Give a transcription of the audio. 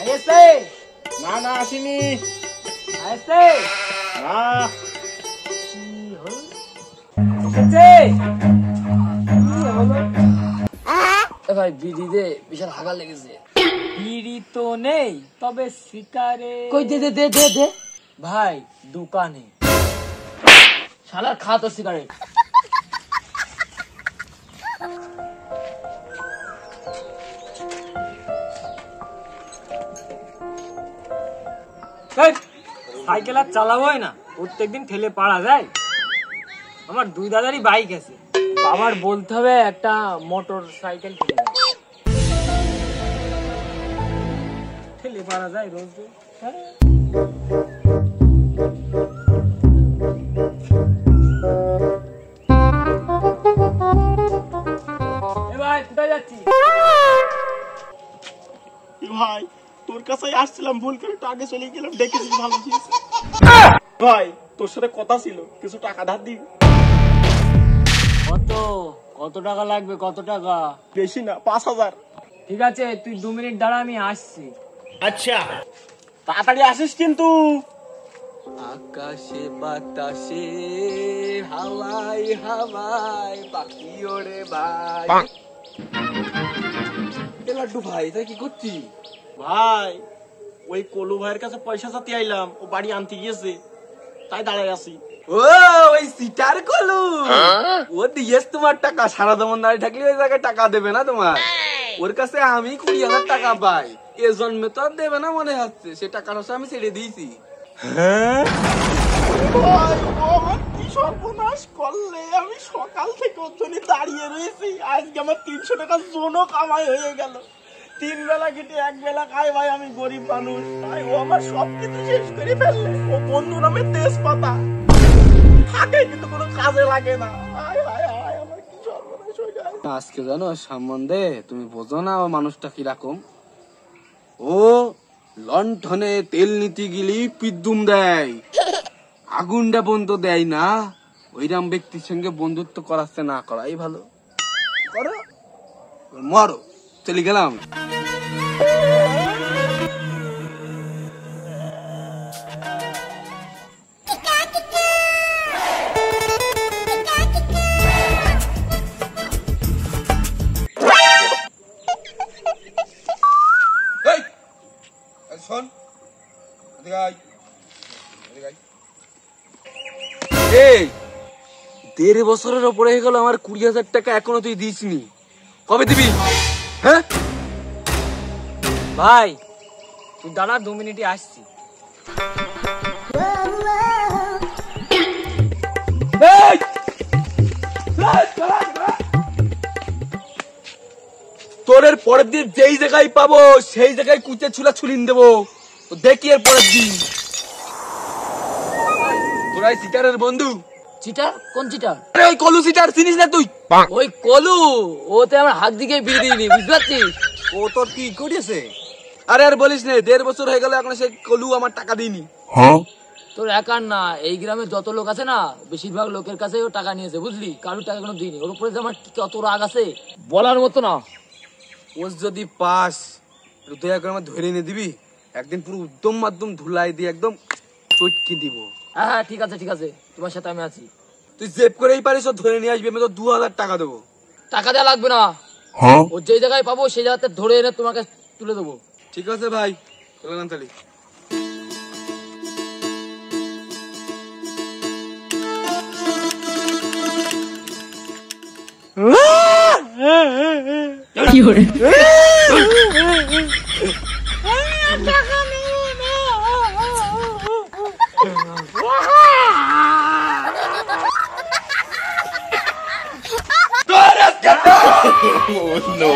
আইছে না না আসিনি। আইছে না কি হল এসেছে কি হলো? ভাই বিড়ি দে, বিশাল হাগা লেগেছে। বিড়ি তো নেই, তবে সিগারেট কই দে দে দে দে দে ভাই দোকানে। শালার খা তো সিগারেট। সাইকেল আর চালাবোই না, প্রত্যেকদিন ঠেলে পাড়া যায়। আমার 2 দাদারই বাইক আছে, বাবার বলতে হবে একটা মোটর সাইকেল কিনে দাও। ঠেলে পাড়া যায় রোজ রোজ। ভাই কোথায় যাচ্ছি? ভাই তোর কাছে আসছিলাম, ভুল করে একটু আগে চলে গেলাম, ডেকেছিস ভালো হয়েছে। ভাই তোর সাথে কথা ছিল, কিছু টাকা ধার দিবি? কত কত টাকা লাগবে? কত টাকা? বেশি না, 5000। ঠিক আছে, তুই 2 মিনিট দাঁড়া, আমি আসছি। আচ্ছা তাড়াতাড়ি আসিস কিন্তু। আকাশে বাতাসে হাওয়ায় হাওয়ায় পাখি ওড়ে ভাই। লাড্ডু ভাই তাই কি করছি? ভাই ওই কলু ভাইয়ের কাছে পয়সা চাতে আইলাম, ও বাড়ি আনতে গিয়েছে, তাই দাঁড়ায় আছি। ও ওই সিটার কলু, ও দিয়েস তোমার টাকা। সারা জীবন দাঁড়িয়ে থাকলে ওই জায়গায় টাকা দেবে না তোমার। ওর কাছে আমি 20,000 টাকা পাই, এ জন্মে তো আর দেবে না মনে হচ্ছে। সে টাকাটা আমি ছেড়ে দিয়েছি। হ্যাঁ ভাই, ও আমার কি সর্বনাশ করলে। আমি সকাল থেকে ওর জন্য দাঁড়িয়ে রয়েছি, আজকে আমার 300 টাকা জোনও কামাই হয়ে গেল। 3 বেলা খেটে 1 বেলা খাই ভাই, আমি গরিব মানুষ। ভাই ও আমার সবকিছু শেষ করে ফেললে। ও বন্ধু নামে তেজপাতা থাকে, কিন্তু কোনো কাজে লাগে না। হায় হায় হায়, আমার কি সর্বনাশ হয়ে যায়। আজকে জানো সম্বন্ধে তুমি বোঝো না ও মানুষটা কিরকম। ও লণ্ঠনে তেল নিতে গেলি পিদ্দুম দেয়, আগুনটা বন্ধ দেয় না। ওইরকম ব্যক্তির সঙ্গে বন্ধুত্ব করাচ্ছে না করাই ভালো। করো মরো, চলে গেলাম। শোন, এই 1.5 বছরের ওপরে হয়ে গেল, আমার 20,000 টাকা এখনো তুই দিসনি। কবে দিবি? হ্যাঁ ভাই তুই দাঁড়া, 2 মিনিটে আসছি। তোর পরের দিন যেই জায়গায় পাবো সেই জায়গায় কুচে ছুলা ছুলিন দেবো। তো দেখি এর পরের দিন। তোরাই সিটারের বন্ধু? চিটার? কোন চিটার? আরে ওই কলু সিটার চিনিস না তুই? ওই কলু, ওতে আমার হাত দিকে বিয়ে দিইনি, বুঝতে পারছিস? ও তোর কি করেছে? আরে আর বলিস না, 1.5 বছর হয়ে গেল এখনো সেই কলু আমার টাকা দিইনি। তোর একার না, এই গ্রামে যত লোক আছে না, বেশিরভাগ লোকের কাছে ও টাকা নিয়েছে, বুঝলি? কারোর টাকা কোনো দিইনি। ওর উপরে যে আমার কত রাগ আছে বলার মতো না। ও যদি পাস দয়া করে আমার ধরে নিয়ে দিবি, একদিন পুরো উদ্যম মাধ্যম ধুলাই দিয়ে একদম চটকে দিব। হ্যাঁ হ্যাঁ ঠিক আছে ঠিক আছে, তোমার সাথে আমি আছি। তুই জেব করেই পারিস, ও ধরে নিয়ে আসবি, আমি তো 2,000 টাকা দেবো। টাকা দেওয়া লাগবে না, ও যে জায়গায় পাবো সেই জায়গাতে ধরে এনে তোমাকে তুলে দেবো। ঠিক আছে ভাই, চলে তাহলে। কি করে? No.